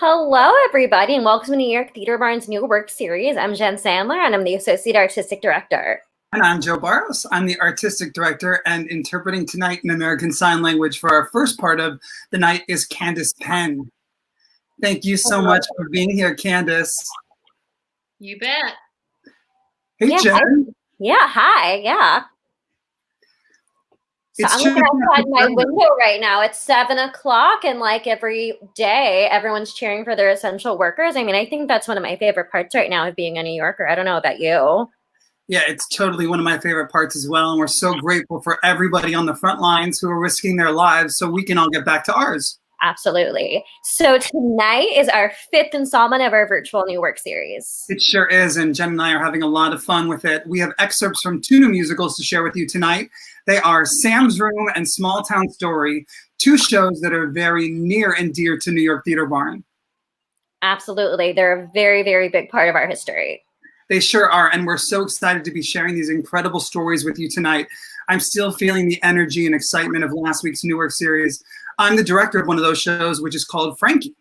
Hello, everybody, and welcome to New York Theater Barn's new work series. I'm Jen Sandler, and I'm the Associate Artistic Director. And I'm Joe Barros. I'm the Artistic Director, and interpreting tonight in American Sign Language for our first part of the night is Candace Penn. Thank you so much for being here, Candace. You bet. Hey, Jen. Hi. So I'm looking outside my window right now. It's 7 o'clock, and like every day, everyone's cheering for their essential workers. I mean, I think that's one of my favorite parts right now of being a New Yorker. I don't know about you. Yeah, it's totally one of my favorite parts as well. And we're so grateful for everybody on the front lines who are risking their lives so we can all get back to ours. Absolutely. So tonight is our 5th installment of our virtual new work series. It sure is, and Jen and I are having a lot of fun with it. We have excerpts from 2 new musicals to share with you tonight. They are Sam's Room and Small Town Story, 2 shows that are very near and dear to New York Theater Barn. Absolutely. They're a very, very big part of our history. They sure are, and we're so excited to be sharing these incredible stories with you tonight. I'm still feeling the energy and excitement of last week's New Work series. I'm the director of one of those shows, which is called Frankie.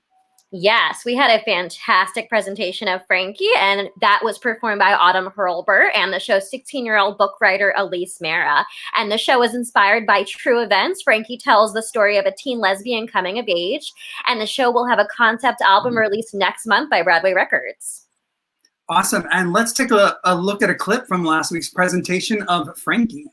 Yes, we had a fantastic presentation of Frankie, and that was performed by Autumn Hurlburt and the show's 16-year-old book writer Elise Mara. And the show was inspired by true events. Frankie tells the story of a teen lesbian coming of age, and the show will have a concept album released next month by Broadway Records. Awesome, and let's take a look at a clip from last week's presentation of Frankie.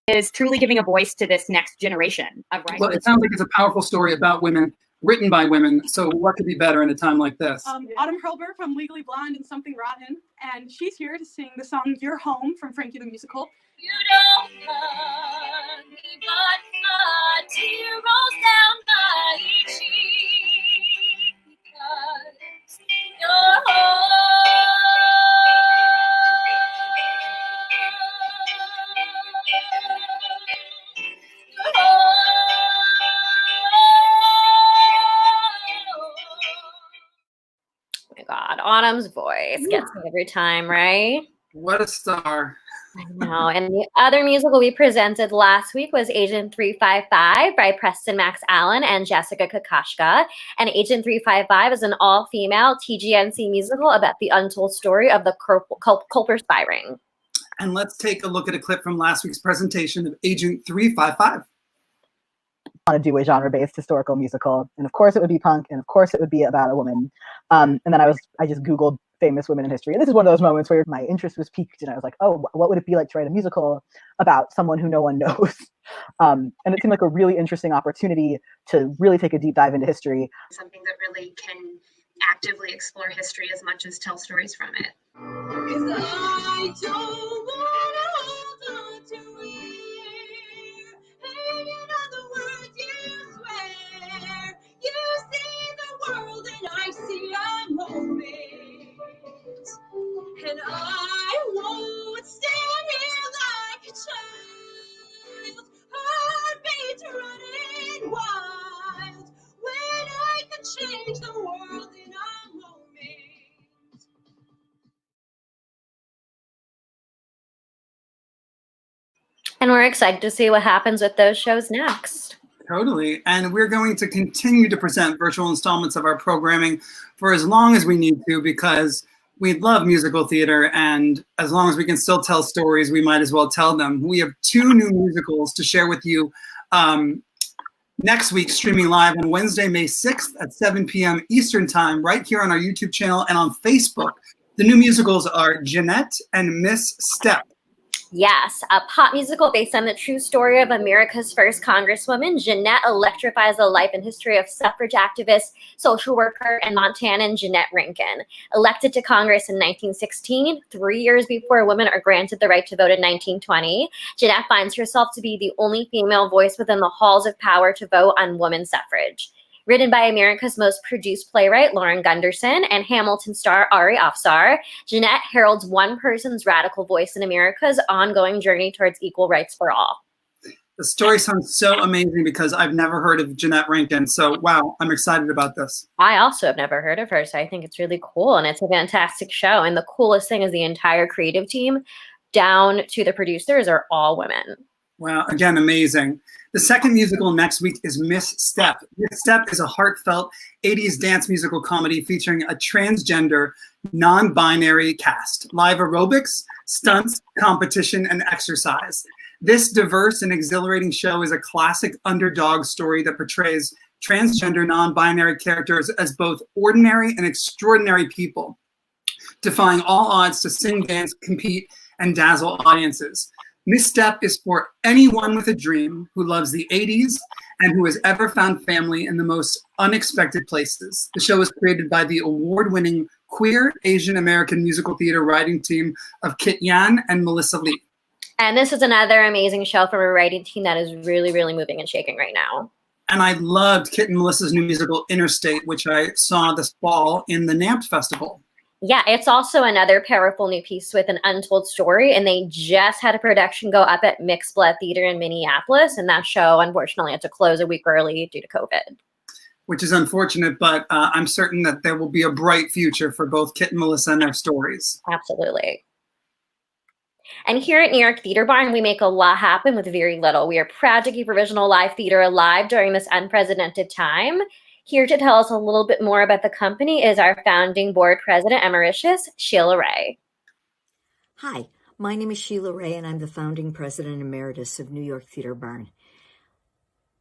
Is truly giving a voice to this next generation of writers. Well, it sounds like it's a powerful story about women, written by women. So what could be better in a time like this? Autumn Hurlburt from Legally Blonde and Something Rotten, and she's here to sing the song "You're Home" from Frankie the Musical. You don't hurt me, but a tear rolls down my cheek because you're home. Oh my God, Autumn's voice gets me every time, right? What a star. I know. And the other musical we presented last week was Agent 355 by Preston Max Allen and Jessica Kakashka. And Agent 355 is an all-female TGNC musical about the untold story of the Culper spy ring. And let's take a look at a clip from last week's presentation of Agent 355. Want to do a genre-based historical musical, and of course it would be punk, and of course it would be about a woman. And then I just Googled famous women in history, and this is one of those moments where my interest was piqued, and I was like, oh, what would it be like to write a musical about someone who no one knows? And it seemed like a really interesting opportunity to really take a deep dive into history. Something that really can actively explore history as much as tell stories from it. 'Cause I don't wanna hold on to it. Hanging on the words you swear. You see the world and I see a moment. And I won't stand here like a child. Heartbeats running wild. When I could change the world in a moment. And we're excited to see what happens with those shows next. Totally. And we're going to continue to present virtual installments of our programming for as long as we need to, because we love musical theater, and as long as we can still tell stories, we might as well tell them. We have 2 new musicals to share with you next week, streaming live on Wednesday, May 6th at 7 p.m. Eastern Time, right here on our YouTube channel and on Facebook. The new musicals are Jeanette and Miss Step. Yes, a pop musical based on the true story of America's first Congresswoman. Jeanette electrifies the life and history of suffrage activist, social worker, and Montanan Jeanette Rankin. Elected to Congress in 1916, 3 years before women are granted the right to vote in 1920, Jeanette finds herself to be the only female voice within the halls of power to vote on women's suffrage. Written by America's most produced playwright, Lauren Gunderson, and Hamilton star Ari Afsar, Jeanette heralds one person's radical voice in America's ongoing journey towards equal rights for all. The story sounds so amazing because I've never heard of Jeanette Rankin. So, wow, I'm excited about this. I also have never heard of her, so I think it's really cool, and it's a fantastic show. And the coolest thing is the entire creative team, down to the producers, are all women. Wow, again, amazing. The second musical next week is Miss Step. Miss Step is a heartfelt 80s dance musical comedy featuring a transgender, non-binary cast, live aerobics, stunts, competition, and exercise. This diverse and exhilarating show is a classic underdog story that portrays transgender, non-binary characters as both ordinary and extraordinary people, defying all odds to sing, dance, compete, and dazzle audiences. Miss Step is for anyone with a dream who loves the 80s and who has ever found family in the most unexpected places. The show is created by the award-winning queer Asian American musical theater writing team of Kit Yan and Melissa Lee. And this is another amazing show from a writing team that is really, really moving and shaking right now. And I loved Kit and Melissa's new musical Interstate, which I saw this fall in the NAMP Festival. Yeah, it's also another powerful new piece with an untold story, and they just had a production go up at Mixed Blood Theater in Minneapolis, and that show, unfortunately, had to close a week early due to COVID. Which is unfortunate, but I'm certain that there will be a bright future for both Kit and Melissa and their stories. Absolutely. And here at New York Theater Barn, we make a lot happen with very little. We are proud to keep original live theater alive during this unprecedented time. Here to tell us a little bit more about the company is our founding board president emeritus, Sheila Ray. Hi, my name is Sheila Ray, and I'm the founding president emeritus of New York Theater Barn.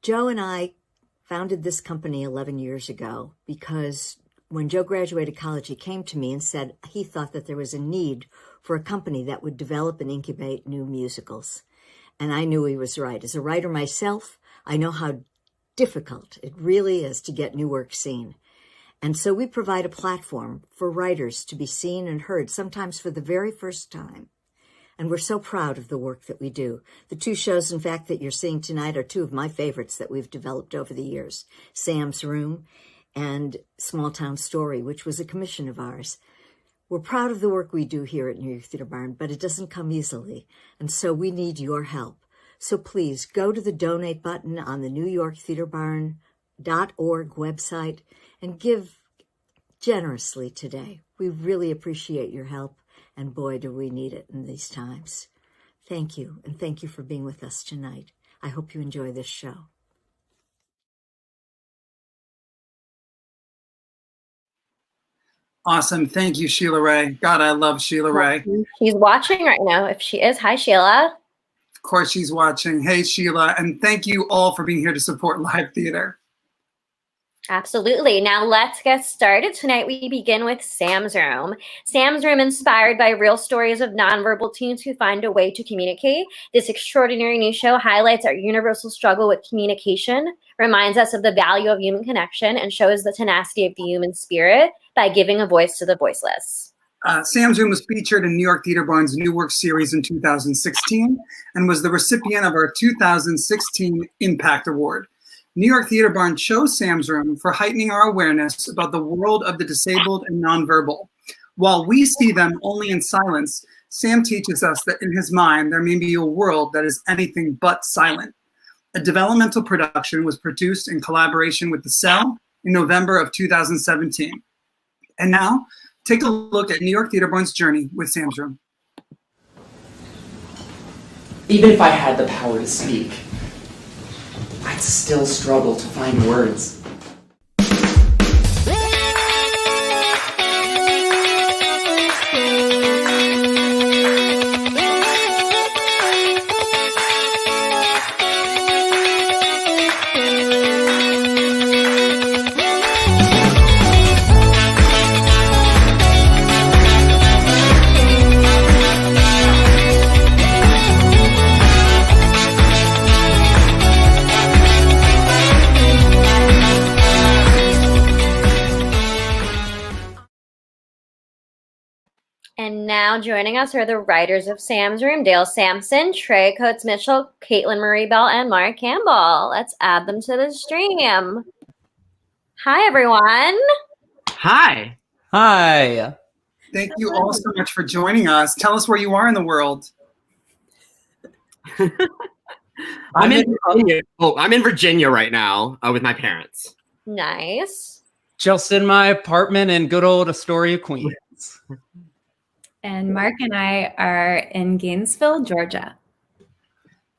Joe and I founded this company 11 years ago because when Joe graduated college, he came to me and said he thought that there was a need for a company that would develop and incubate new musicals. And I knew he was right. As a writer myself, I know how difficult it really is to get new work seen. And so we provide a platform for writers to be seen and heard, sometimes for the very first time. And we're so proud of the work that we do. The two shows, in fact, that you're seeing tonight are two of my favorites that we've developed over the years, Sam's Room and Small Town Story, which was a commission of ours. We're proud of the work we do here at New York Theater Barn, but it doesn't come easily. And so we need your help. So please go to the donate button on the NewYorkTheaterBarn.org website and give generously today. We really appreciate your help, and boy, do we need it in these times. Thank you, and thank you for being with us tonight. I hope you enjoy this show. Awesome. Thank you, Sheila Ray. God, I love Sheila Ray. She's watching right now. If she is, hi, Sheila. Of course she's watching. Hey, Sheila. And thank you all for being here to support live theater. Absolutely. Now let's get started. Tonight we begin with Sam's Room. Sam's Room, inspired by real stories of nonverbal teens who find a way to communicate. This extraordinary new show highlights our universal struggle with communication, reminds us of the value of human connection, and shows the tenacity of the human spirit by giving a voice to the voiceless. Sam's Room was featured in New York Theater Barn's New Work series in 2016 and was the recipient of our 2016 Impact Award. New York Theater Barn chose Sam's Room for heightening our awareness about the world of the disabled and nonverbal. While we see them only in silence, Sam teaches us that in his mind, there may be a world that is anything but silent. A developmental production was produced in collaboration with The Cell in November of 2017. And now, take a look at New York Theater Barn's journey with Sam's Room. Even if I had the power to speak, I'd still struggle to find words. And now joining us are the writers of Sam's Room, Dale Sampson, Trey Coates-Mitchell, Caitlin Marie Bell, and Marc Campbell. Let's add them to the stream. Hi, everyone. Hi. Hi. Thank you all so much for joining us. Tell us where you are in the world. I'm in Virginia right now with my parents. Nice. Just in my apartment in good old Astoria, Queens. And Marc and I are in Gainesville, Georgia.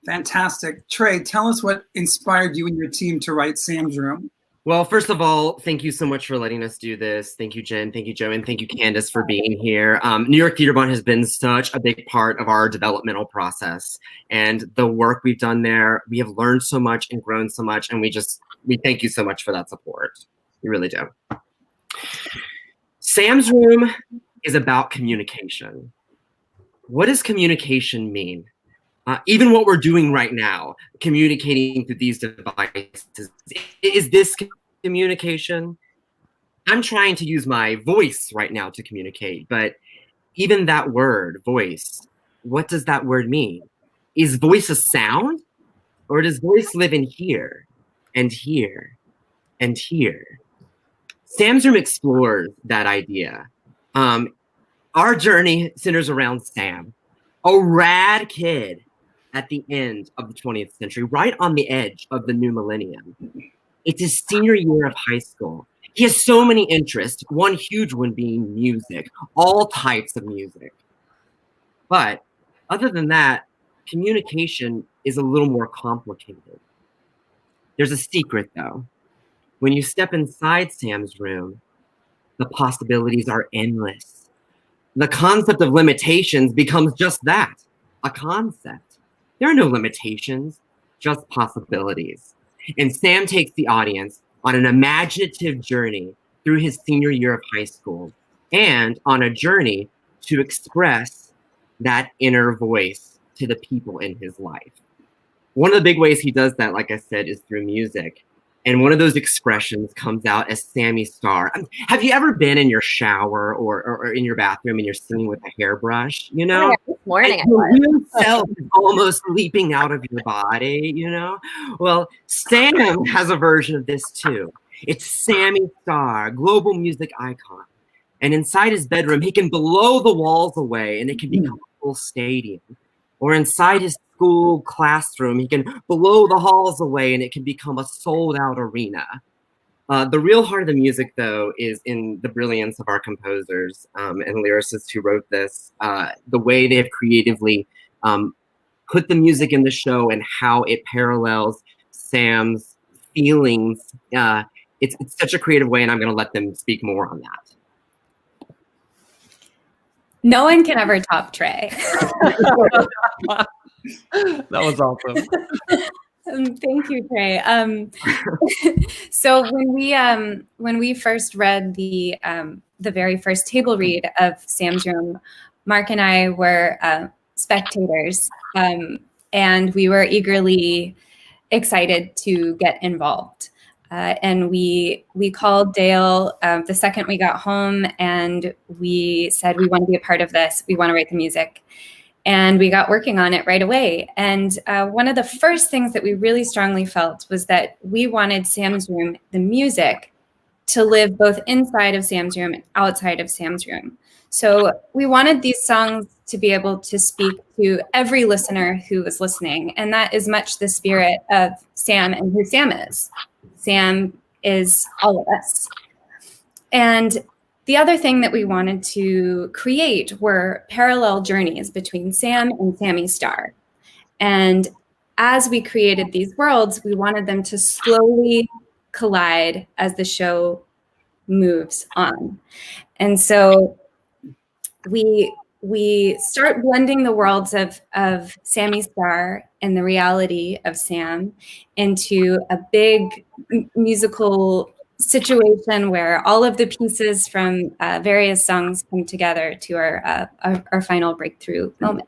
Fantastic. Trey, tell us what inspired you and your team to write Sam's Room. Well, first of all, thank you so much for letting us do this. Thank you, Jen. Thank you, Joe. And thank you, Candace, for being here. New York Theater Barn has been such a big part of our developmental process. And the work we've done there, we have learned so much and grown so much. And we thank you so much for that support. We really do. Sam's Room is about communication. What does communication mean? Even what we're doing right now, communicating through these devices, is this communication? I'm trying to use my voice right now to communicate, but even that word, voice, what does that word mean? Is voice a sound? Or does voice live in here and here and here? Sam's Room explores that idea. Our journey centers around Sam, a rad kid at the end of the 20th century, right on the edge of the new millennium. It's his senior year of high school. He has so many interests, one huge one being music, all types of music. But other than that, communication is a little more complicated. There's a secret though. When you step inside Sam's room, the possibilities are endless. The concept of limitations becomes just that, a concept. There are no limitations, just possibilities. And Sam takes the audience on an imaginative journey through his senior year of high school and on a journey to express that inner voice to the people in his life. One of the big ways he does that, like I said, is through music. And one of those expressions comes out as Sammy Star. Have you ever been in your shower or in your bathroom and you're singing with a hairbrush, you know? Oh, yeah, this morning And your real self is almost leaping out of your body, you know? Well, Sam has a version of this too. It's Sammy Star, global music icon. And inside his bedroom, he can blow the walls away and it can become a full stadium. Or inside his school classroom, he can blow the halls away and it can become a sold-out arena. The real heart of the music, though, is in the brilliance of our composers and lyricists who wrote this, the way they have creatively put the music in the show and how it parallels Sam's feelings. It's such a creative way, and I'm going to let them speak more on that. No one can ever top Trey. That was awesome. Thank you, Trey. So when we first read the very first table read of Sam's Room, Marc and I were spectators, and we were eagerly excited to get involved. And we called Dale the second we got home, and we said, we want to be a part of this. We want to write the music. And we got working on it right away. And one of the first things that we really strongly felt was that we wanted Sam's Room, the music, to live both inside of Sam's Room and outside of Sam's Room. So we wanted these songs to be able to speak to every listener who was listening. And that is much the spirit of Sam and who Sam is. Sam is all of us. And the other thing that we wanted to create were parallel journeys between Sam and Sammy Star. And as we created these worlds, we wanted them to slowly collide as the show moves on. And so we start blending the worlds of Sammy Star and the reality of Sam into a big musical situation where all of the pieces from various songs come together to our final breakthrough moment.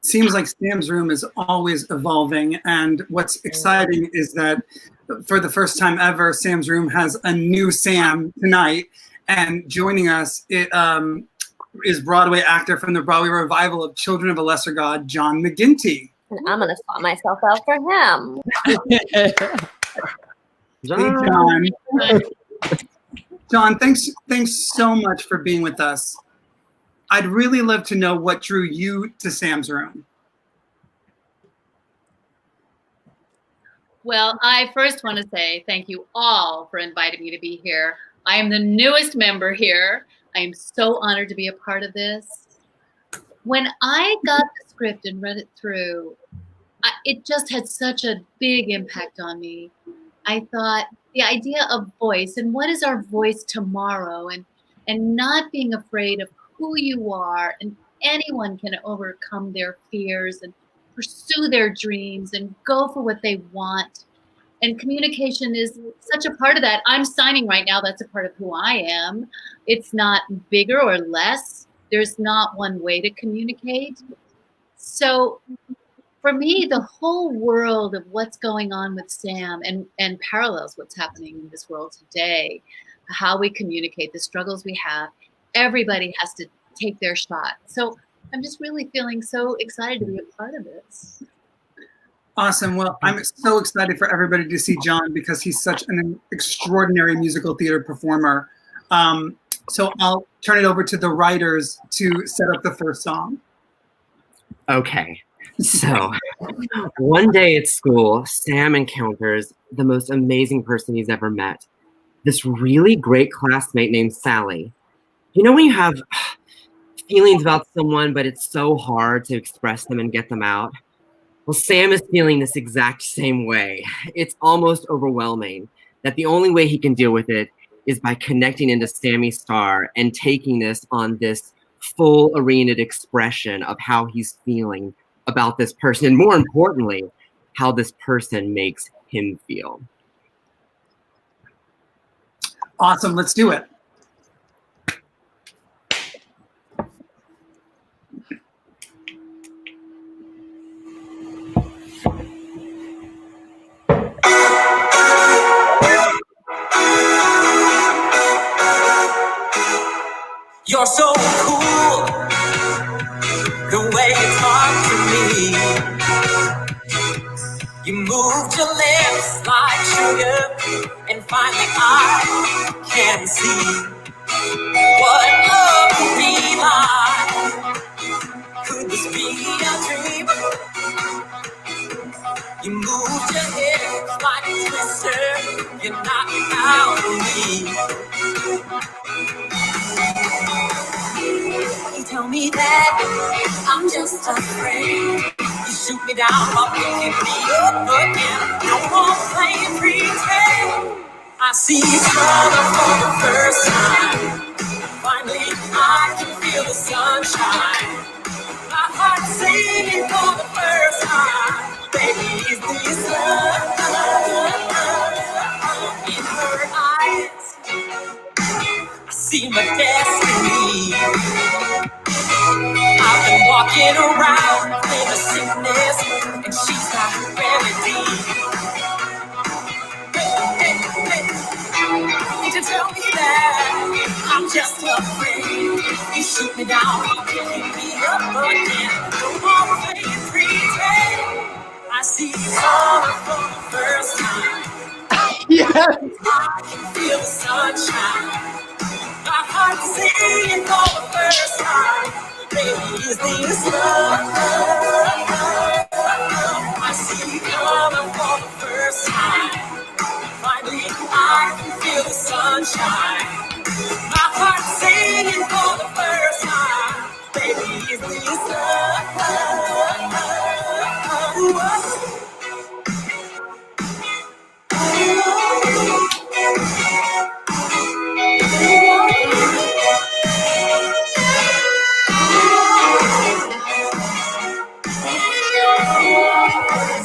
Seems like Sam's Room is always evolving, and what's exciting is that for the first time ever, Sam's Room has a new Sam tonight, and joining us is Broadway actor from the Broadway revival of Children of a Lesser God, John McGinty. And I'm gonna swap myself out for him. Hey, John. John, thanks so much for being with us. I'd really love to know what drew you to Sam's Room. Well, I first want to say thank you all for inviting me to be here. I am the newest member here. I am so honored to be a part of this. When I got the script and read it through, it just had such a big impact on me. I thought the idea of voice and what is our voice tomorrow, and not being afraid of who you are, and anyone can overcome their fears and pursue their dreams and go for what they want. And communication is such a part of that. I'm signing right now. That's a part of who I am. It's not bigger or less. There's not one way to communicate. So for me, the whole world of what's going on with Sam and parallels what's happening in this world today, how we communicate, the struggles we have, everybody has to take their shot. So I'm just really feeling so excited to be a part of this. Awesome. Well, I'm so excited for everybody to see John because he's such an extraordinary musical theater performer. So I'll turn it over to the writers to set up the first song. Okay. So one day at school, Sam encounters the most amazing person he's ever met. This really great classmate named Sally. You know when you have feelings about someone, but it's so hard to express them and get them out? Well, Sam is feeling this exact same way. It's almost overwhelming that the only way he can deal with it is by connecting into Sammy's star and taking this on this full arenaed expression of how he's feeling about this person, and more importantly, how this person makes him feel. Awesome, let's do it. You're so cool, the way you talk to me. You moved your lips like sugar, and finally I can see what love could be like. Could this be a dream? You moved your hips like a twister, you knocked me out on me. You tell me that I'm just afraid. You shoot me down while picking me up again. No more playing pretend. I see color for the first time. Finally, I can feel the sunshine. My heart singing for the first time. Baby, is this love? In her eyes, I see my destiny. I've been walking around with a sickness, and she's got a remedy. Did you tell me that I'm just afraid? You shoot me down, you pick me up again. No more playing pretend. I see color for the first time. Yes. I can feel the sunshine. My heart singing for the first time. Baby, is this love? I see color for the first time. Finally, I can feel the sunshine. My heart singing for the first time. Baby, is this love?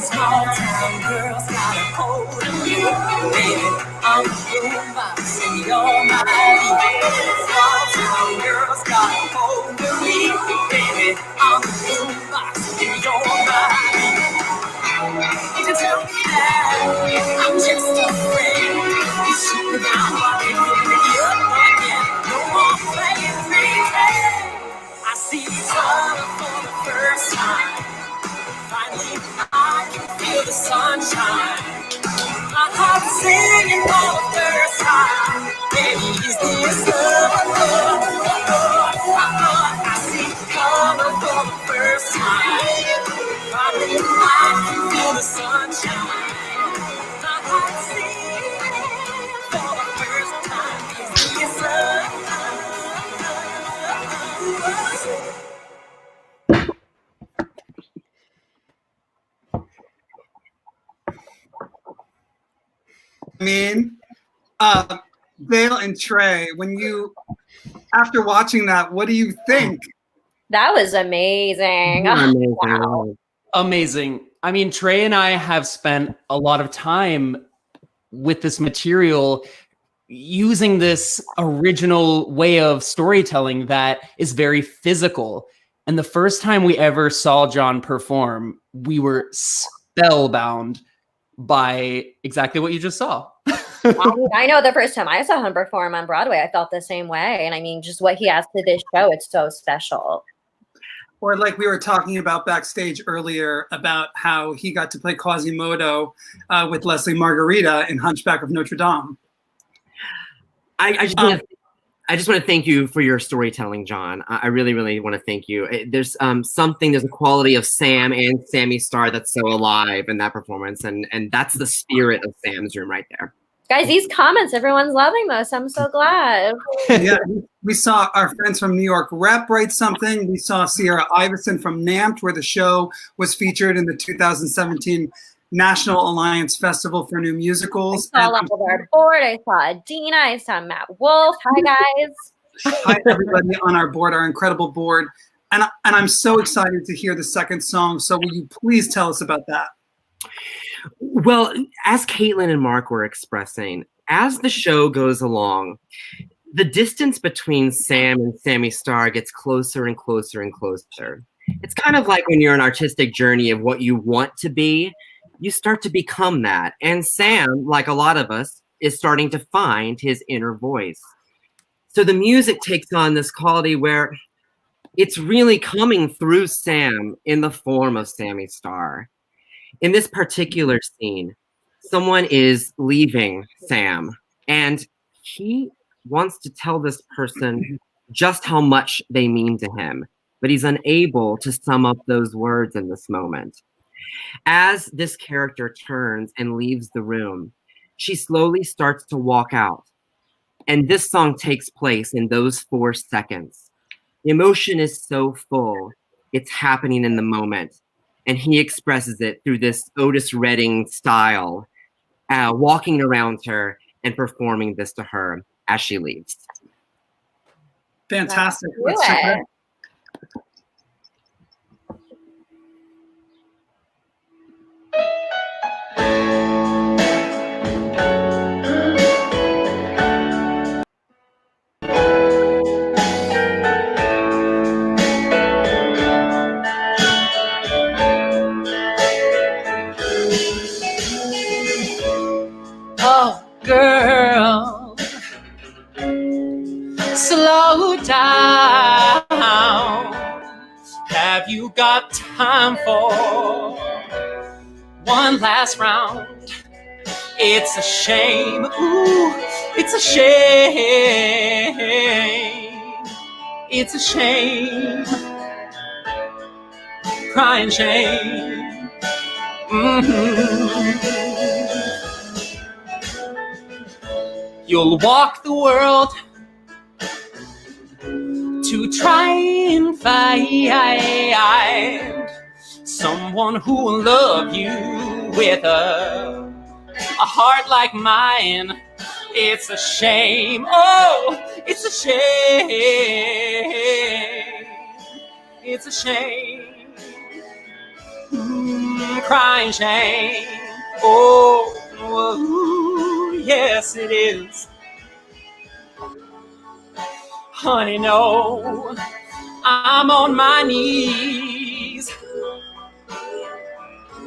Small town girls got a hold of you, baby. I'm the boombox and you're my lead. Small town girls got a hold of me, baby. I'm the boombox and you're my lead. Did you tell me that I'm just afraid? You shoot me down while you pick me up again. No more playing pretend. I see color for the first time. Finally, I can feel the sunshine. My heart singing for the first time. Baby, is this love? I see color for the first time. Finally, I can feel the sunshine. My heart singing for the first time. Is this love? mean? Dale and Trey, after watching that, what do you think? That was amazing. Amazing. Wow. Amazing. I mean, Trey and I have spent a lot of time with this material using this original way of storytelling that is very physical. And the first time we ever saw John perform, we were spellbound by exactly what you just saw. I know the first time I saw him perform on Broadway, I felt the same way. And I mean, just what he adds to this show, it's so special. Or like we were talking about backstage earlier about how he got to play Quasimodo with Leslie Margarita in Hunchback of Notre Dame. I just want to thank you for your storytelling, John. I really, really want to thank you. There's there's a quality of Sam and Sammy Starr that's so alive in that performance, and that's the spirit of Sam's Room right there. Guys, these comments, everyone's loving this. I'm so glad. Yeah, we saw our friends from New York Rep write something. We saw Sierra Iverson from NAMT, where the show was featured in the 2017 National Alliance Festival for New Musicals. I saw of our board. I saw Adina. I saw Matt Wolf. Hi, guys. Hi, everybody on our board, our incredible board. And I'm so excited to hear the second song. So will you please tell us about that? Well, as Caitlin and Marc were expressing, as the show goes along, the distance between Sam and Sammy Starr gets closer and closer and closer. It's kind of like when you're on an artistic journey of what you want to be, you start to become that. And Sam, like a lot of us, is starting to find his inner voice. So the music takes on this quality where it's really coming through Sam in the form of Sammy Starr. In this particular scene, someone is leaving Sam, and he wants to tell this person just how much they mean to him, but he's unable to sum up those words in this moment. As this character turns and leaves the room, she slowly starts to walk out. And this song takes place in those 4 seconds. The emotion is so full, it's happening in the moment. And he expresses it through this Otis Redding style, walking around her and performing this to her as she leaves. Fantastic. Let's check it out. Girl, slow down. Have you got time for one last round? It's a shame. Ooh, it's a shame. It's a shame. Crying shame. Mm-hmm. You'll walk the world to try and find someone who will love you with a heart like mine. It's a shame. Oh, it's a shame. It's a shame. Crying shame. Oh, yes, it is. Honey, no, I'm on my knees.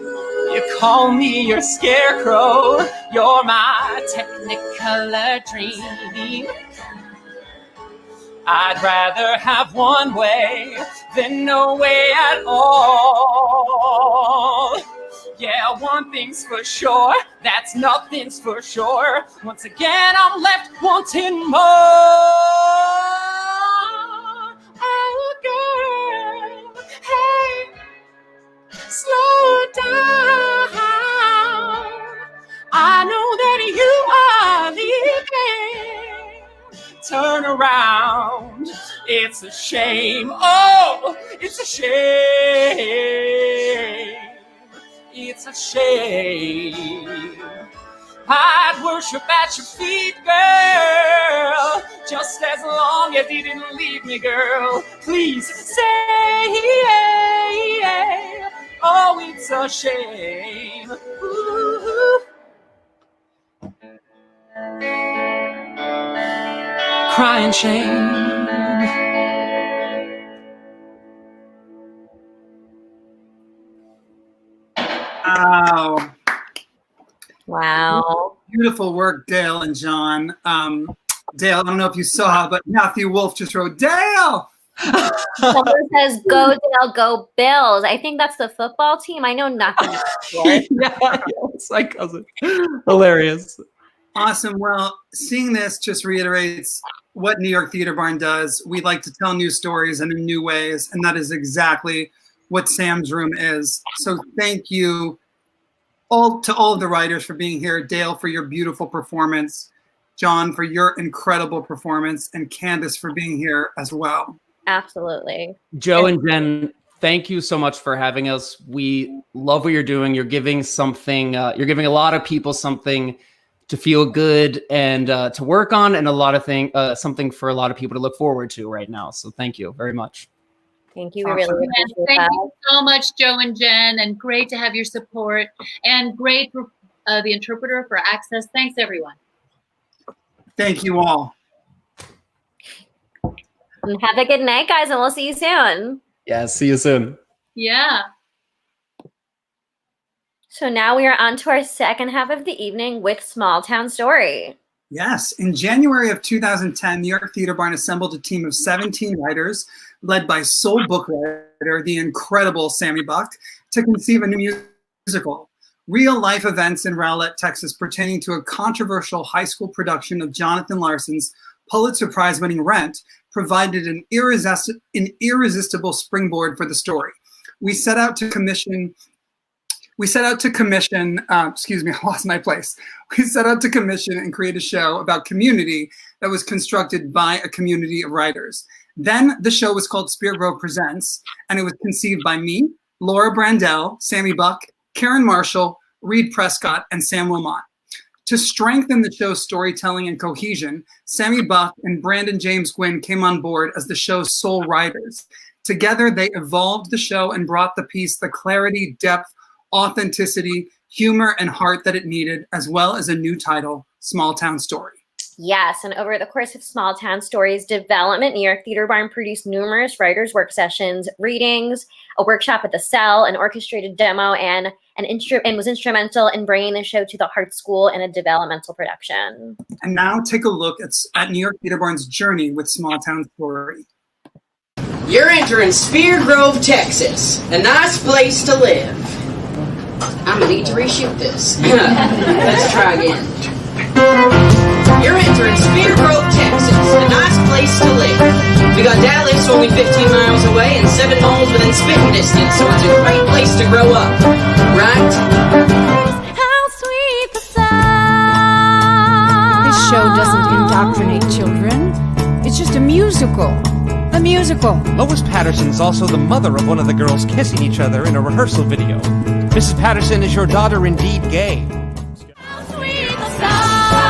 You call me your scarecrow. You're my technicolor dream. I'd rather have one way than no way at all. Yeah, one thing's for sure, that's nothing's for sure. Once again, I'm left wanting more. Oh, girl, hey, slow down. I know that you are leaving. Turn around, it's a shame. Oh, it's a shame. It's a shame. I'd worship at your feet, girl, just as long as you didn't leave me, girl. Please say, oh, it's a shame. Ooh. Crying shame. Wow. Wow. Beautiful work, Dale and John. Dale, I don't know if you saw, but Matthew Wolf just wrote, Dale! Someone says, go Dale, go Bills. I think that's the football team. I know nothing about sports. Yeah, it's my cousin. Hilarious. Awesome. Well, seeing this just reiterates what New York Theater Barn does. We like to tell new stories and in new ways, and that is exactly what Sam's Room is. So thank you all of the writers for being here. Dale, for your beautiful performance. John, for your incredible performance, and Candace for being here as well. Absolutely. Joe and Jen, thank you so much for having us. We love what you're doing. You're giving something, you're giving a lot of people something to feel good and to work on, and a lot of something for a lot of people to look forward to right now. So thank you very much. Thank you. We really appreciate Thank that. you so much, Joe and Jen, and great to have your support, and great for the interpreter for access. Thanks, everyone. Thank you all. And have a good night, guys, and we'll see you soon. Yeah, see you soon. Yeah. So now we are on to our second half of the evening with Small Town Story. Yes, in January of 2010, New York Theater Barn assembled a team of 17 writers, led by soul book writer, the incredible Sammy Buck, to conceive a new musical. Real-life events in Rowlett, Texas, pertaining to a controversial high school production of Jonathan Larson's Pulitzer Prize-winning Rent, provided an irresistible springboard for the story. We set out to commission, excuse me, I lost my place. We set out to commission and create a show about community that was constructed by a community of writers. Then the show was called Spirit Grove Presents, and it was conceived by me, Laura Brandell, Sammy Buck, Karen Marshall, Reed Prescott, and Sam Lamont. To strengthen the show's storytelling and cohesion, Sammy Buck and Brandon James Gwinn came on board as the show's sole writers. Together, they evolved the show and brought the piece the clarity, depth, authenticity, humor, and heart that it needed, as well as a new title, Small Town Story. Yes, and over the course of Small Town Stories development, New York Theater Barn produced numerous writers' work sessions, readings, a workshop at the Cell, an orchestrated demo, and was instrumental in bringing the show to the Hart School in a developmental production. And now take a look at New York Theater Barn's journey with Small Town Story. You're entering Spear Grove, Texas, a nice place to live. I'm gonna need to reshoot this. Let's try again. You're entering Spear Grove, Texas, a nice place to live. We got Dallas only 15 miles away and 7 malls within spitting distance, so it's a great place to grow up, right? How sweet the sound. This show doesn't indoctrinate children. It's just a musical. A musical. Lois Patterson's also the mother of one of the girls kissing each other in a rehearsal video. Mrs. Patterson, is your daughter indeed gay? How sweet the sound.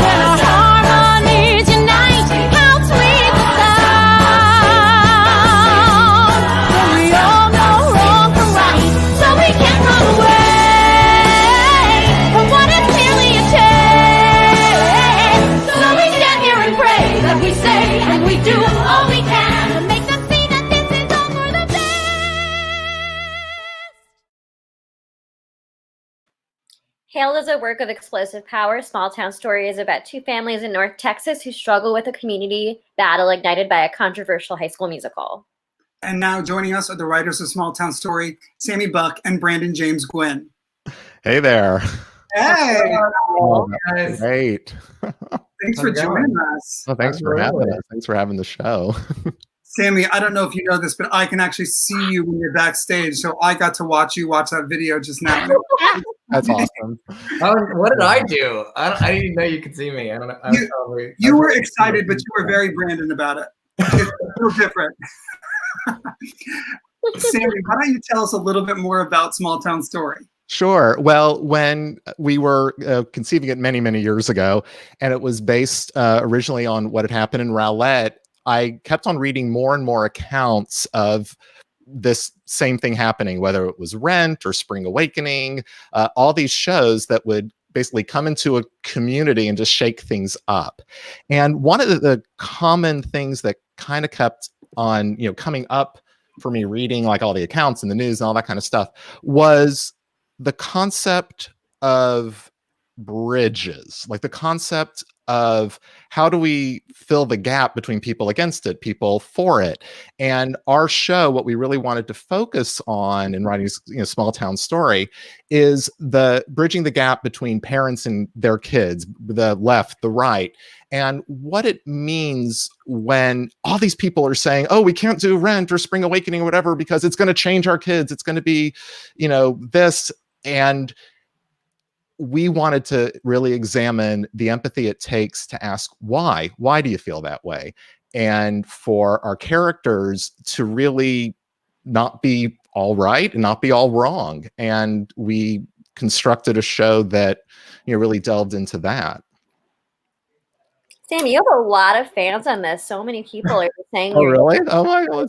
When our harmonies unite. How sweet the sound. When we all know wrong from right. So we can't run away from what is clearly a tale. So we stand here and pray that we say and we do all we can to make them see that this is all for the best. Hailed as a work of explosive power, Small Town Story is about two families in North Texas who struggle with a community battle ignited by a controversial high school musical. And now joining us are the writers of Small Town Story, Sammy Buck and Brandon James Gwinn. Hey there. Hey. Oh, that's great. Thanks for joining us. Well, thanks for having us. Thanks for having the show. Sammy, I don't know if you know this, but I can actually see you when you're backstage. So I got to watch you watch that video just now. That's awesome. What did I do? I didn't even know you could see me. I don't know. You were excited, but you were very Brandon about it. It's a little different. Sammy, why don't you tell us a little bit more about Small Town Story? Sure. Well, when we were conceiving it many, many years ago, and it was based originally on what had happened in Rowlett, I kept on reading more and more accounts of this same thing happening, whether it was Rent or Spring Awakening, all these shows that would basically come into a community and just shake things up. And one of the common things that kind of kept on, coming up for me reading like all the accounts and the news and all that kind of stuff was the concept of bridges, like the concept of how do we fill the gap between people against it, people for it. And our show, what we really wanted to focus on in writing small town story is the bridging the gap between parents and their kids, the left, the right, and what it means when all these people are saying, oh, we can't do Rent or Spring Awakening or whatever because it's going to change our kids, it's going to be this. And we wanted to really examine the empathy it takes to ask why do you feel that way, and for our characters to really not be all right and not be all wrong. And we constructed a show that really delved into that. Sammy, you have a lot of fans on this. So many people are saying. Oh, really? Oh my God.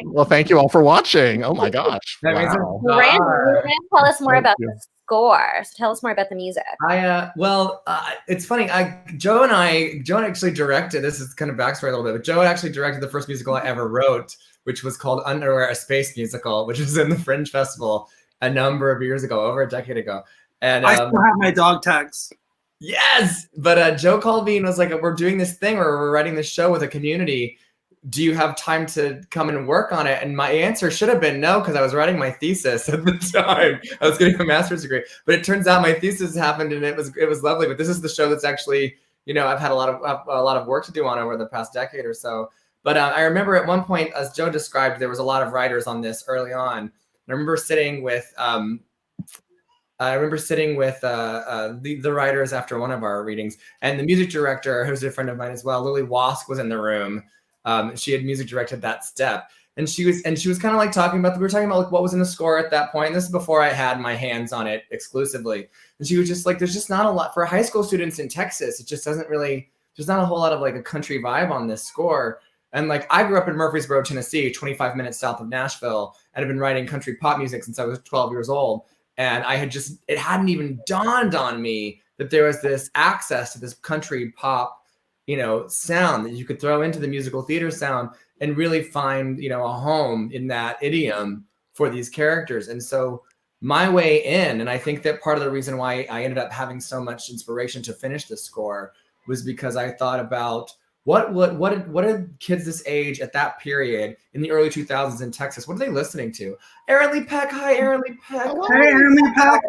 Well, thank you all for watching. Oh my gosh. Wow. Brandon, you're going to tell us more about the score. So tell us more about the music. It's funny. Joe actually directed. This is kind of backstory a little bit, but Joe actually directed the first musical I ever wrote, which was called Underwear, a Space Musical, which was in the Fringe Festival a number of years ago, over a decade ago. And I still have my dog tags. Yes, but Joe called me and was like, we're doing this thing where we're writing this show with a community. Do you have time to come and work on it? And my answer should have been no, because I was writing my thesis at the time. I was getting a master's degree, but it turns out my thesis happened and it was lovely. But this is the show that's actually, I've had a lot of work to do on over the past decade or so. But I remember at one point, as Joe described, there was a lot of writers on this early on. And I remember sitting with the writers after one of our readings, and the music director, who's a friend of mine as well, Lily Wask, was in the room. She had music directed that step, and she was kind of like talking about like what was in the score at that point. And this is before I had my hands on it exclusively. And she was just like, there's just not a lot for high school students in Texas. It just doesn't really, there's not a whole lot of like a country vibe on this score. And like, I grew up in Murfreesboro, Tennessee, 25 minutes south of Nashville, and I've been writing country pop music since I was 12 years old. And it hadn't even dawned on me that there was this access to this country pop, sound that you could throw into the musical theater sound and really find, a home in that idiom for these characters. And so my way in, and I think that part of the reason why I ended up having so much inspiration to finish the score was because I thought about what did kids this age at that period in the early 2000s in Texas, what are they listening to? Aaron Lee Peck. Hi, Aaron Lee Peck. Hey, Aaron Lee Peck.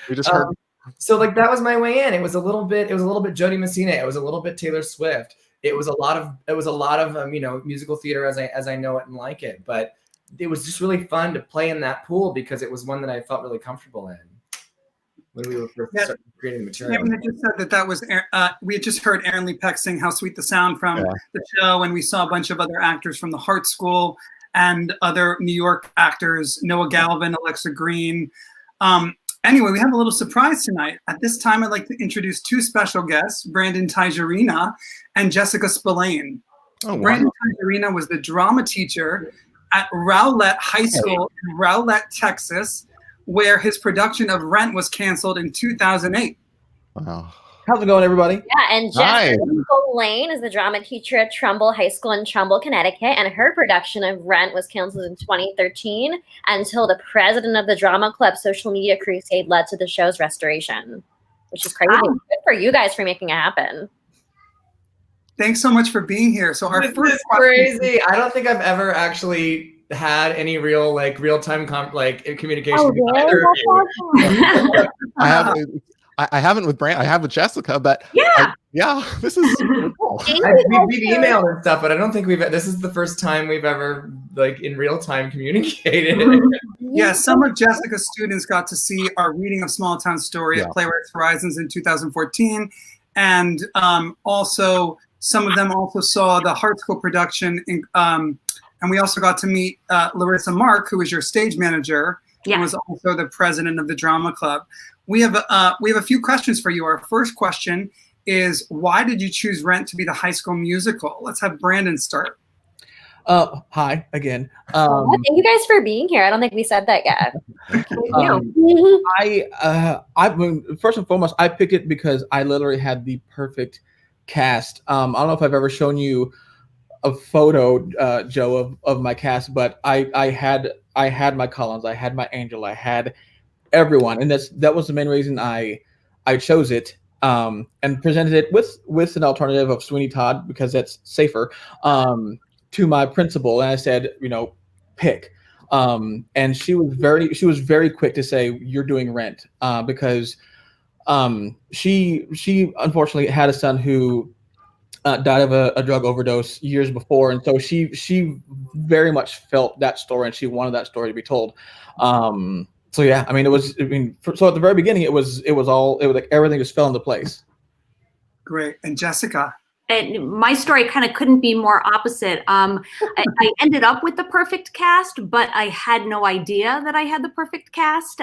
We just heard. So like that was my way in. It was a little bit Jody Messina. It was a little bit Taylor Swift. It was a lot of musical theater as I know it and like it. But it was just really fun to play in that pool because it was one that I felt really comfortable in when we were creating the material. Sammy just said that was we had just heard Aaron Lee Peck sing "How Sweet the Sound" from the show, and we saw a bunch of other actors from the Hart School and other New York actors, Noah Galvin, Alexa Green. Anyway, we have a little surprise tonight. At this time, I'd like to introduce two special guests, Brandon Tijerina and Jessica Spillane. Oh, wow. Brandon Tijerina was the drama teacher at Rowlett High School in Rowlett, Texas, where his production of Rent was canceled in 2008. Wow. How's it going, everybody? Yeah, and Jessica Spillane is the drama teacher at Trumbull High School in Trumbull, Connecticut, and her production of Rent was canceled in 2013 until the president of the drama club social media crusade led to the show's restoration, which is crazy. Wow. Good for you guys for making it happen. Thanks so much for being here. So our This first is crazy. I don't think I've ever actually had any real-time communication with either of you. I haven't with Brand. I have with Jessica, but this is super cool. We've emailed and stuff, but I don't think this is the first time we've ever in real time communicated. Yeah, some of Jessica's students got to see our reading of Small Town Story at Playwrights Horizons in 2014, and also some of them also saw the Hart School production, and we also got to meet Larissa Marc, who is your stage manager, and was also the president of the drama club. We have a few questions for you. Our first question is, why did you choose Rent to be the High School Musical? Let's have Brandon start. Hi again. Thank you guys for being here. I don't think we said that yet. First and foremost, I picked it because I literally had the perfect cast. I don't know if I've ever shown you a photo, Joe, of my cast, but I had my Collins, I had my Angel, I had everyone, and that was the main reason I chose it, and presented it with an alternative of Sweeney Todd because that's safer, to my principal, and I said, pick. And she was very quick to say, you're doing Rent, because she unfortunately had a son who died of a drug overdose years before, and so she very much felt that story, and she wanted that story to be told. So yeah, so at the very beginning, it was like everything just fell into place. Great. And Jessica? And my story kind of couldn't be more opposite. I ended up with the perfect cast, but I had no idea that I had the perfect cast.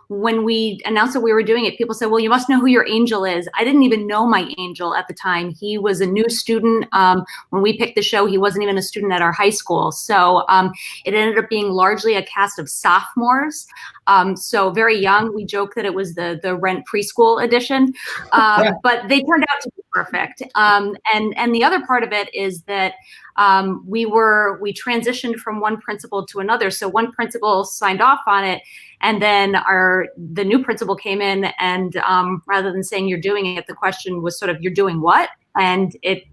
When we announced that we were doing it, people said, well, you must know who your angel is. I didn't even know my angel at the time. He was a new student. When we picked the show, he wasn't even a student at our high school. So it ended up being largely a cast of sophomores. So very young. We joke that it was the Rent preschool edition, but they turned out to be perfect. And the other part of it is that we transitioned from one principal to another. So one principal signed off on it, and then the new principal came in, and rather than saying you're doing it, the question was sort of, you're doing what? And it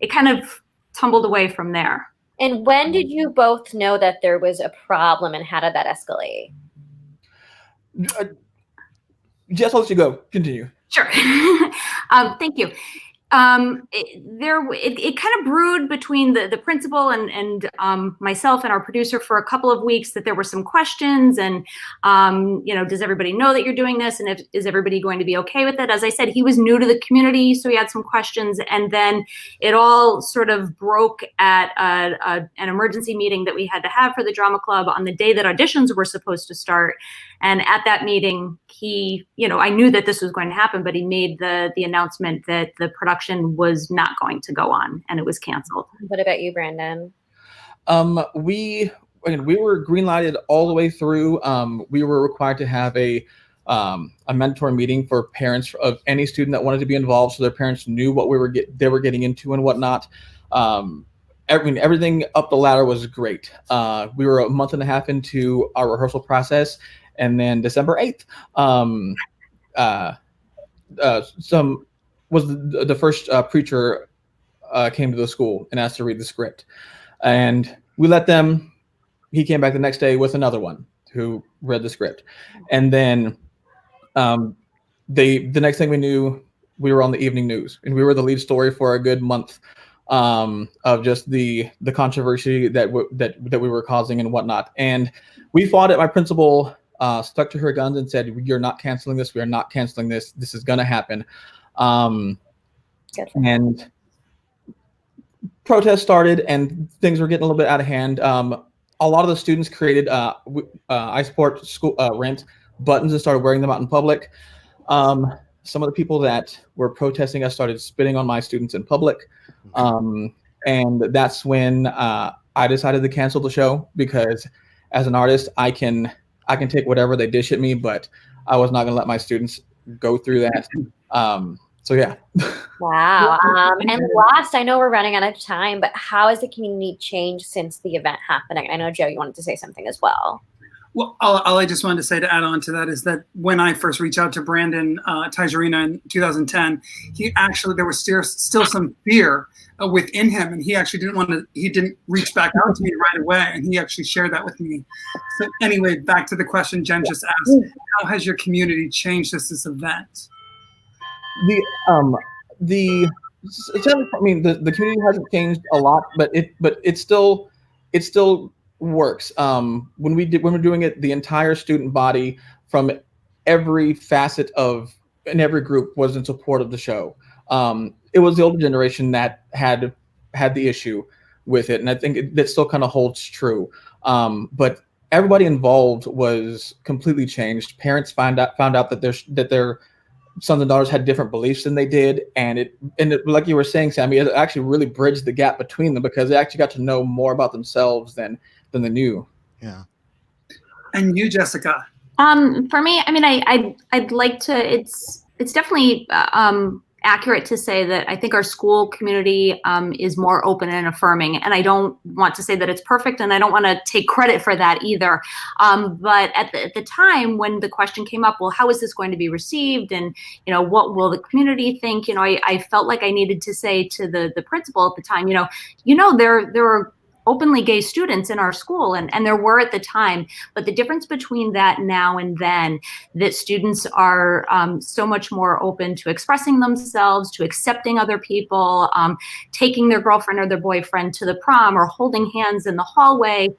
kind of tumbled away from there. And when did you both know that there was a problem, and how did that escalate? Jess, I'll let you go. Continue. Sure. Thank you. It kind of brewed between the principal and myself and our producer for a couple of weeks that there were some questions, and does everybody know that you're doing this, and is everybody going to be okay with it? As I said, he was new to the community, so he had some questions, and then it all sort of broke at an emergency meeting that we had to have for the drama club on the day that auditions were supposed to start. And at that meeting, I knew that this was going to happen, but he made the announcement that the production was not going to go on, and it was canceled. What about you, Brandon? We were green-lighted all the way through. We were required to have a mandatory meeting for parents of any student that wanted to be involved, so their parents knew what they were getting into and whatnot. Everything up the ladder was great. We were a month and a half into our rehearsal process, and then December 8th, the first preacher came to the school and asked to read the script, and we let them. He came back the next day with another one who read the script, and then the next thing we knew, we were on the evening news, and we were the lead story for a good month of just the controversy that we were causing and whatnot. And we fought it. My principal stuck to her guns and said, "You're not canceling this. We are not canceling this. This is going to happen." And protests started, and things were getting a little bit out of hand. A lot of the students created I support school Rent buttons and started wearing them out in public. Some of the people that were protesting us started spitting on my students in public. And that's when I decided to cancel the show, because as an artist, I can take whatever they dish at me, but I was not going to let my students go through that. So yeah. Wow. And last, I know we're running out of time, but how has the community changed since the event happening? I know, Joe, you wanted to say something as well. Well, all I just wanted to say to add on to that is that when I first reached out to Brandon Tijerina in 2010, there was still some fear within him, and he actually didn't reach back out to me right away, and he actually shared that with me. So anyway, back to the question Jen just asked: how has your community changed since this event? The community hasn't changed a lot, but it still works. When we're doing it, the entire student body from every facet in every group was in support of the show. It was the older generation that had the issue with it, and I think that still kind of holds true. But everybody involved was completely changed. Parents found out that their sons and daughters had different beliefs than they did, and it like you were saying, Sammy, it actually really bridged the gap between them because they actually got to know more about themselves than they knew. Yeah. And you, Jessica? For me, I mean, I'd like to. It's definitely accurate to say that I think our school community is more open and affirming, and I don't want to say that it's perfect, and I don't want to take credit for that either. But at the time when the question came up, well, how is this going to be received, and what will the community think? I felt like I needed to say to the principal at the time, there are openly gay students in our school, and there were at the time, but the difference between that now and then, that students are so much more open to expressing themselves, to accepting other people, taking their girlfriend or their boyfriend to the prom, or holding hands in the hallway,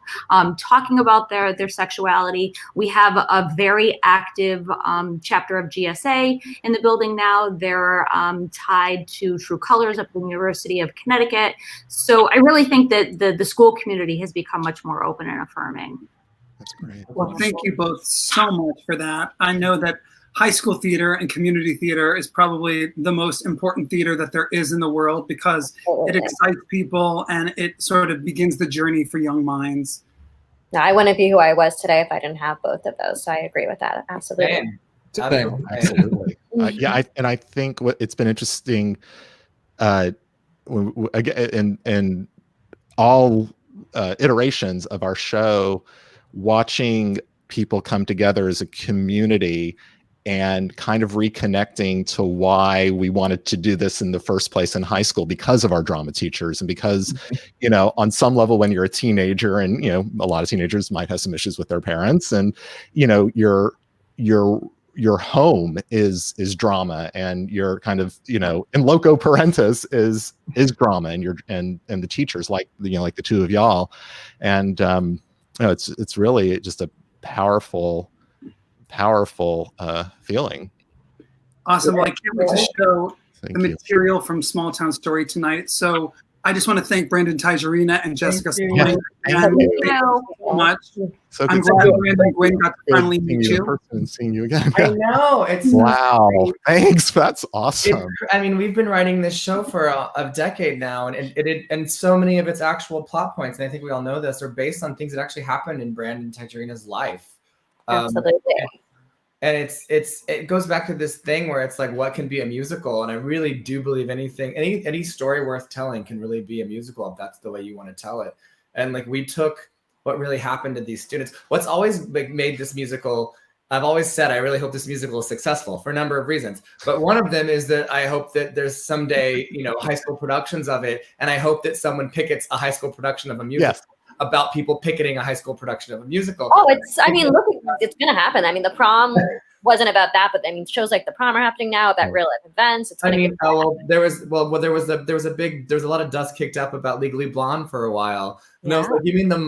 talking about their sexuality. We have a very active chapter of GSA in the building now. They're tied to True Colors at the University of Connecticut. So I really think that the school community has become much more open and affirming. That's great. Well, thank you both so much for that. I know that high school theater and community theater is probably the most important theater that there is in the world because it excites people and it sort of begins the journey for young minds. No, I wouldn't be who I was today if I didn't have both of those. So I agree with that. Absolutely. Absolutely. I think it's been interesting in all iterations of our show, watching people come together as a community and kind of reconnecting to why we wanted to do this in the first place in high school, because of our drama teachers, and because, on some level, when you're a teenager, and a lot of teenagers might have some issues with their parents, and your home is drama, and your kind of in loco parentis is drama, and the teachers like like the two of y'all, and it's really just a powerful feeling. Awesome. Well, I can't wait to show the material from Small Town Story tonight. So I just want to thank Brandon Tijerina and Jessica Spaulding. Thank you so much. So I'm glad Brandon and Gwinn got to finally meet you. And seeing you again. I know. It's wow. great. Thanks. That's awesome. We've been writing this show for a decade now, and so many of its actual plot points, and I think we all know this, are based on things that actually happened in Brandon Tijerina's life. Absolutely. And it goes back to this thing where it's like, what can be a musical? And I really do believe any story worth telling can really be a musical if that's the way you want to tell it. And like, we took what really happened to these students. What's always made this musical, I've always said, I really hope this musical is successful for a number of reasons. But one of them is that I hope that there's someday, high school productions of it. And I hope that someone pickets a high school production of a musical. Yes. About people picketing a high school production of a musical. Oh, it's going to happen. I mean, the prom wasn't about that, but I mean, shows like the prom are happening now at real life events. It's there was a lot of dust kicked up about Legally Blonde for a while. Yeah. No, so you mean the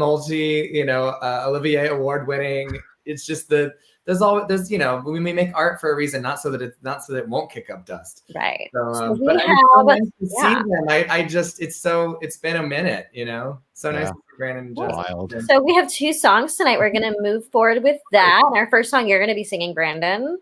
Olivier award winning? It's just we may make art for a reason, not so that it won't kick up dust. Right. So, but I'm so nice to see them. It's been a minute, so nice to see Brandon and Jessica. So we have 2 songs tonight. We're going to move forward with that. And our first song, you're going to be singing, Brandon.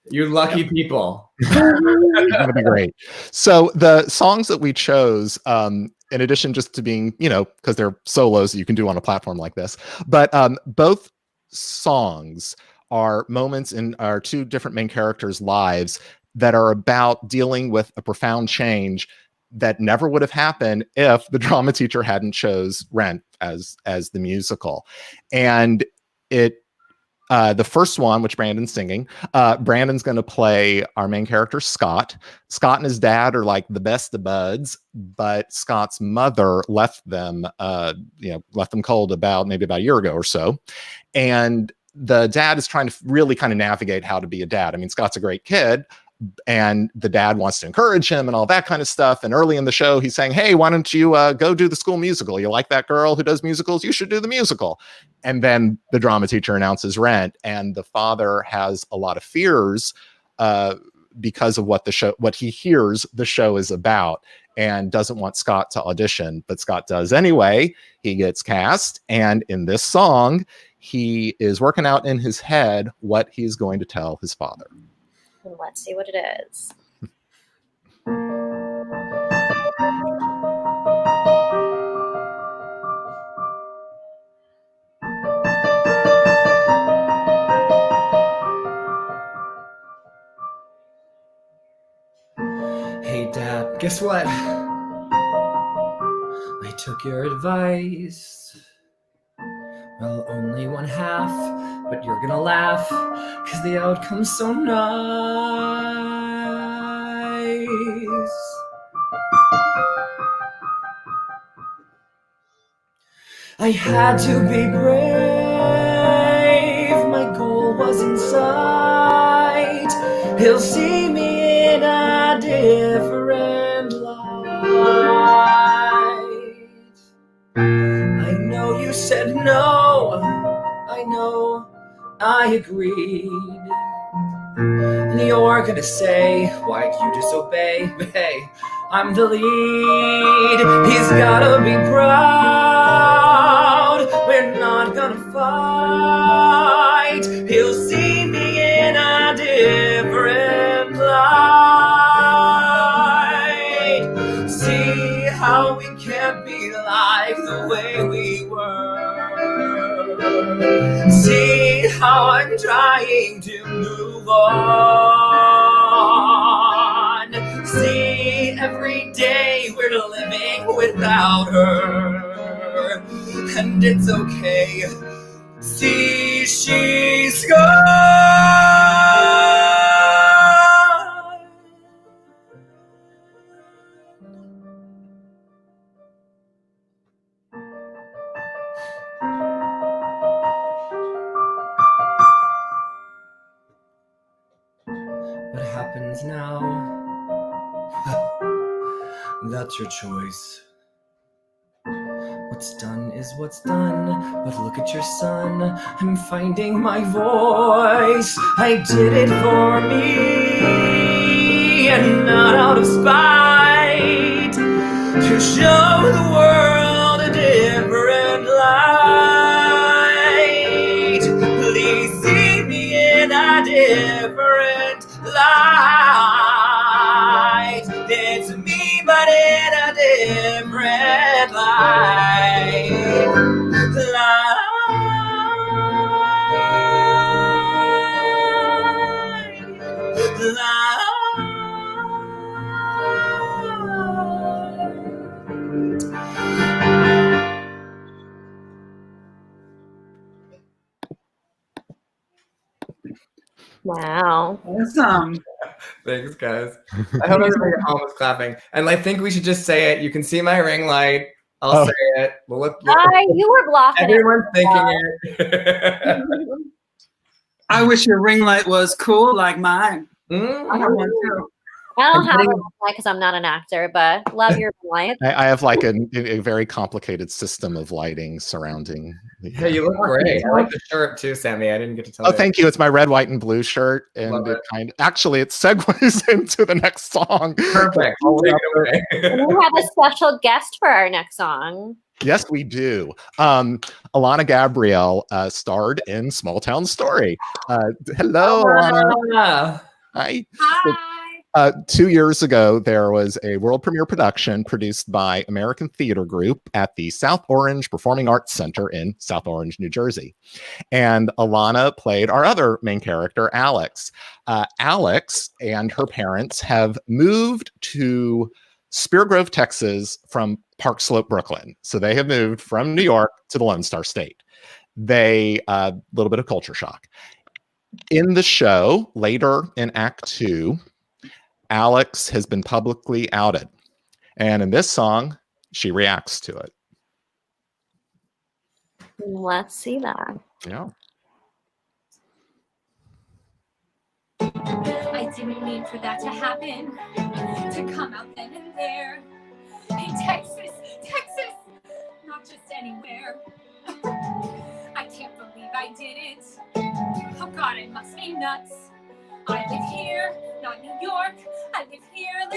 You lucky people. That'd be great. So the songs that we chose, in addition just to being, because they're solos that you can do on a platform like this, but both songs are moments in our 2 different main characters' lives that are about dealing with a profound change that never would have happened if the drama teacher hadn't chose Rent as the musical. And the first one, which Brandon's singing, Brandon's going to play our main character, Scott. Scott and his dad are like the best of buds, but Scott's mother left them cold maybe about a year ago or so. And the dad is trying to really kind of navigate how to be a dad. I mean, Scott's a great kid, and the dad wants to encourage him and all that kind of stuff. And early in the show, he's saying, hey, why don't you go do the school musical? You like that girl who does musicals? You should do the musical. And then the drama teacher announces Rent, and the father has a lot of fears because of what he hears the show is about, and doesn't want Scott to audition, but Scott does anyway. He gets cast, and in this song, he is working out in his head what he's going to tell his father. Let's see what it is. Hey, Dad, guess what? I took your advice. Well, only one half, but you're gonna laugh, cause the outcome's so nice. I had to be brave, my goal was in sight. He'll see me in a different light. I know you said no, I know I agreed. And you're gonna say, why'd you disobey? But hey, I'm the lead. He's gotta be proud. We're not gonna fight. He'll see me in a different light. See how we can't be like the way we were. See how I'm trying to move on. See every day we're living without her, and it's okay. See, she's gone. What happens now? That's your choice. What's done is what's done, but look at your son. I'm finding my voice. I did it for me, and not out of spite, to show the world a different light. Please see me in a different light. It's me, but in a different light. Wow. Awesome. Thanks, guys. I hope everybody at home is clapping. And I think we should just say it. You can see my ring light. I'll say it. We'll look. You were blocking Everyone's it. thinking it. I wish your ring light was cool like mine. I have one too. I don't have a ring light because I'm not an actor, but love your ring light. I have like a very complicated system of lighting surrounding. Hey, you look great. I like the shirt too, Sammy. I didn't get to tell you. Oh, thank you. It's my red, white, and blue shirt, and Love it. Actually it segues into the next song. Perfect. Take it away. And we have a special guest for our next song. Yes, we do. Alana Gabrielle starred in Small Town Story. Hello, Alana. Hi. Hi. 2 years ago, there was a world premiere production produced by American Theater Group at the South Orange Performing Arts Center in South Orange, New Jersey. And Alana played our other main character, Alex. Alex and her parents have moved to Spear Grove, Texas from Park Slope, Brooklyn. So they have moved from New York to the Lone Star State. They, a little bit of culture shock. In the show, later in Act 2, Alex has been publicly outed. And in this song, she reacts to it. Let's see that. Yeah. I didn't mean for that to happen, to come out then and there. In Texas, not just anywhere. I can't believe I did it. Oh God, I must be nuts. I live here, not New York. I live here.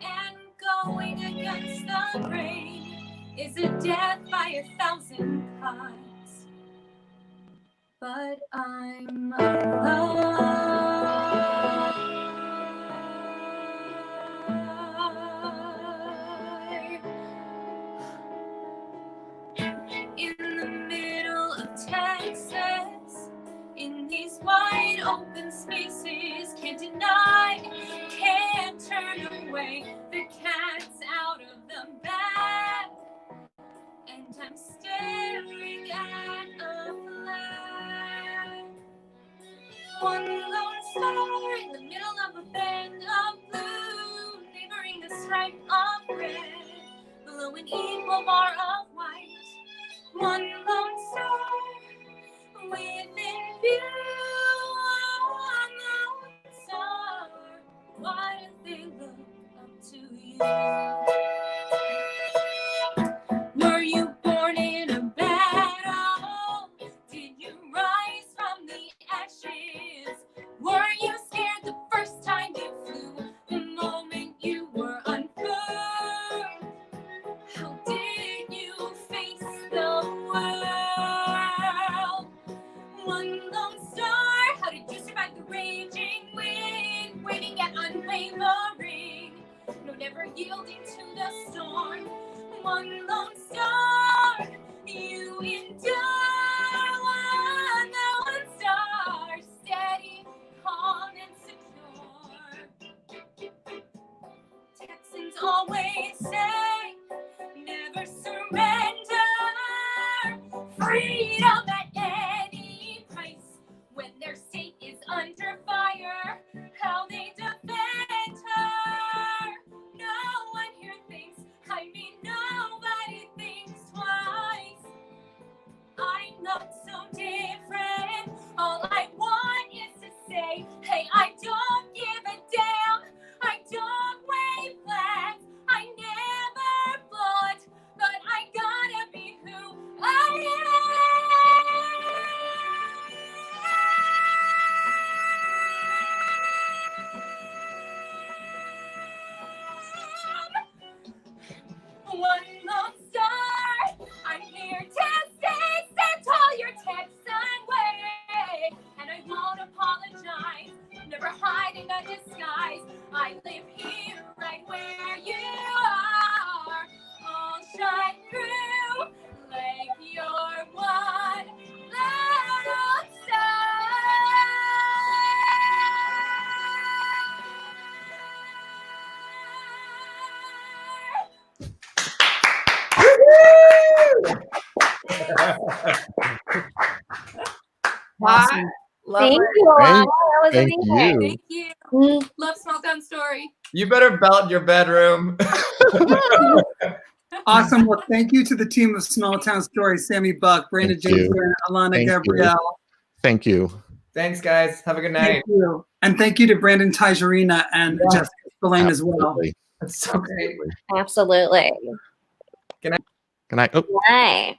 And going against the grain is a death by 1,000 cuts. But I'm alive. In the middle of Texas, in these wide open spaces, can't deny, can't turn away. The cat's out of the bag, and I'm staring at a flag. One lone star in the middle of a band of blue, neighboring the stripe of red, below an equal bar of white. One lone star within view. One lone star, why do they look up to you? Were you born in a battle? Did you rise from the ashes? Were you scared the first time you flew? The moment you were unfurled? How did you face the world? One lone star, how did you survive the raging wind? Waving at unwavering, no, never yielding to the storm. One lone star, you endure. One lone star, steady, calm, and secure. Texans always say, never surrender. Freedom at any price. When their state is under fire, how they defend her. No one here thinks, I mean nobody thinks twice. I'm not so different. All I want is to say, hey, I don't give a damn. I don't wave flags. I never fought, but I gotta be who I am. One lone star, I'm here to stay. Send all your Texan way, and I won't apologize. Never hiding a disguise. I live here right where you are. I'll shine through like you're one lone Awesome. Thank Lovely. you, Alana. Thank- That was thank amazing. you. Thank you. Love Small Town Story. You better belt your bedroom. Awesome. Well, thank you to the team of Small Town Stories, Sammy Buck, Brandon Thank you. James, and Alana Thank you. Gabrielle. Thank you. Thanks, guys. Have a good night. Thank you. And thank you to Brandon Tajarina and Yeah. Jessica Spillane as well. Absolutely. That's so great. Absolutely. Good night. Oh. Right.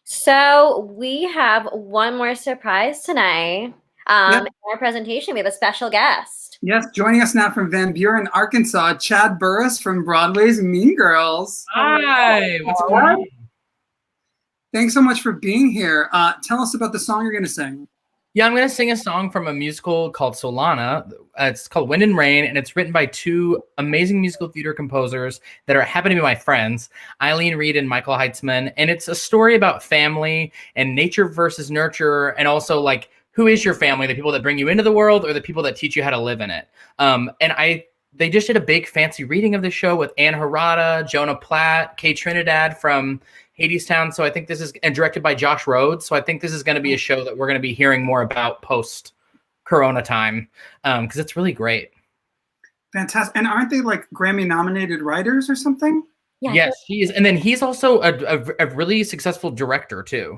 So we have one more surprise tonight. Yep. In our presentation, we have a special guest. Yes, joining us now from Van Buren, Arkansas, Chad Burris from Broadway's Mean Girls. Hi, what's going on? Thanks so much for being here. Tell us about the song you're going to sing. Yeah, I'm going to sing a song from a musical called Solana. It's called Wind and Rain, and it's written by two amazing musical theater composers that happen to be my friends, Eileen Reed and Michael Heitzman. And it's a story about family and nature versus nurture, and also like, who is your family? The people that bring you into the world or the people that teach you how to live in it? They just did a big fancy reading of the show with Ann Harada, Jonah Platt, Kay Trinidad from Hadestown. So I think this is directed by Josh Rhodes. So I think this is going to be a show that we're going to be hearing more about post Corona time because it's really great. Fantastic. And aren't they like Grammy nominated writers or something? Yeah. Yes, he is. And then he's also a really successful director too.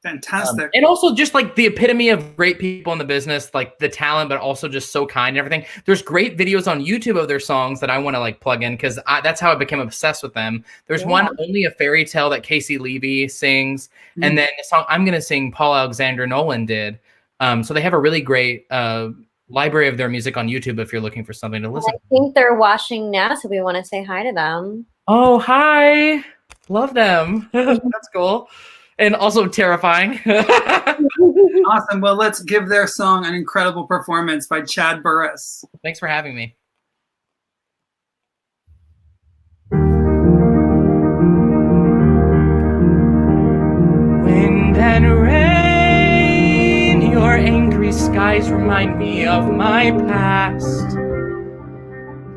Fantastic. And also just like the epitome of great people in the business, like the talent, but also just so kind and everything. There's great videos on YouTube of their songs that I want to like plug in because that's how I became obsessed with them. There's one, Only a Fairy Tale, that Casey Levy sings. And then the song I'm going to sing, Paul Alexander Nolan did. So they have a really great library of their music on YouTube if you're looking for something to listen I think they're watching now, so we want to say hi to them. Oh, hi. Love them. That's cool. And also terrifying. Awesome. Well, let's give their song an incredible performance by Chad Burris. Thanks for having me. Wind and rain, your angry skies remind me of my past.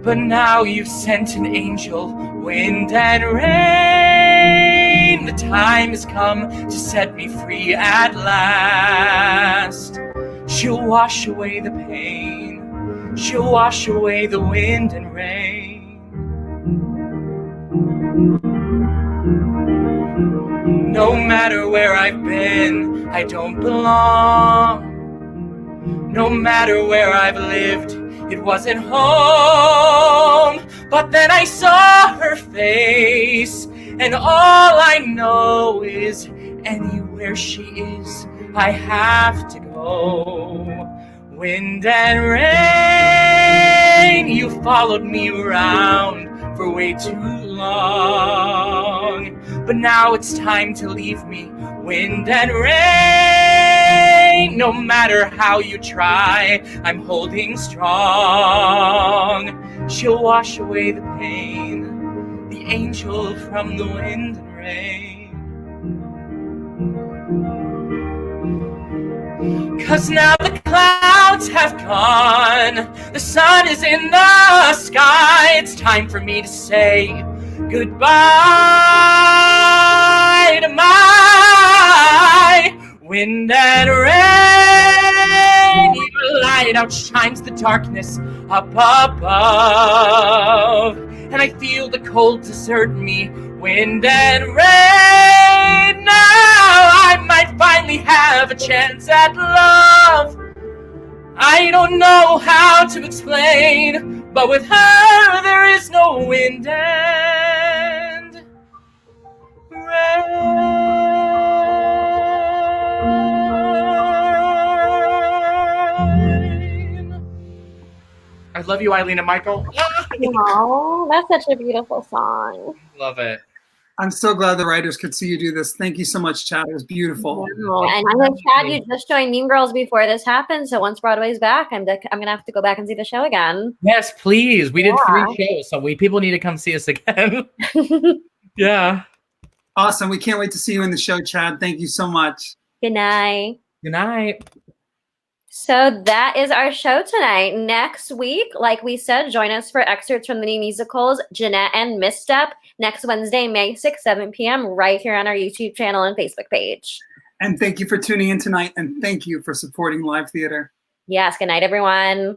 But now you've sent an angel, wind and rain. The time has come to set me free at last. She'll wash away the pain. She'll wash away the wind and rain. No matter where I've been, I don't belong. No matter where I've lived, it wasn't home. But then I saw her face, and all I know is anywhere she is, I have to go. Wind and rain, you followed me around for way too long. But now it's time to leave me, wind and rain. No matter how you try, I'm holding strong. She'll wash away the pain, the angel from the wind and rain. 'Cause now the clouds have gone, the sun is in the sky. It's time for me to say goodbye to my wind and rain. Your light outshines the darkness up above, and I feel the cold desert me, wind and rain. Now I might finally have a chance at love. I don't know how to explain, but with her there is no wind and rain. I love you, Eileen and Michael. Oh, that's such a beautiful song. Love it. I'm so glad the writers could see you do this. Thank you so much, Chad. It was beautiful. Wow. And I know, Chad, you just joined Mean Girls before this happened, so once Broadway's back, I'm gonna have to go back and see the show again. Yes, please. We did 3 shows, so people need to come see us again. Yeah. Awesome. We can't wait to see you in the show, Chad. Thank you so much. Good night. Good night. So that is our show tonight. Next week, like we said, join us for excerpts from the new musicals, Jeanette and Misstep, next Wednesday, May 6, 7 p.m., right here on our YouTube channel and Facebook page. And thank you for tuning in tonight, and thank you for supporting live theater. Yes, good night, everyone.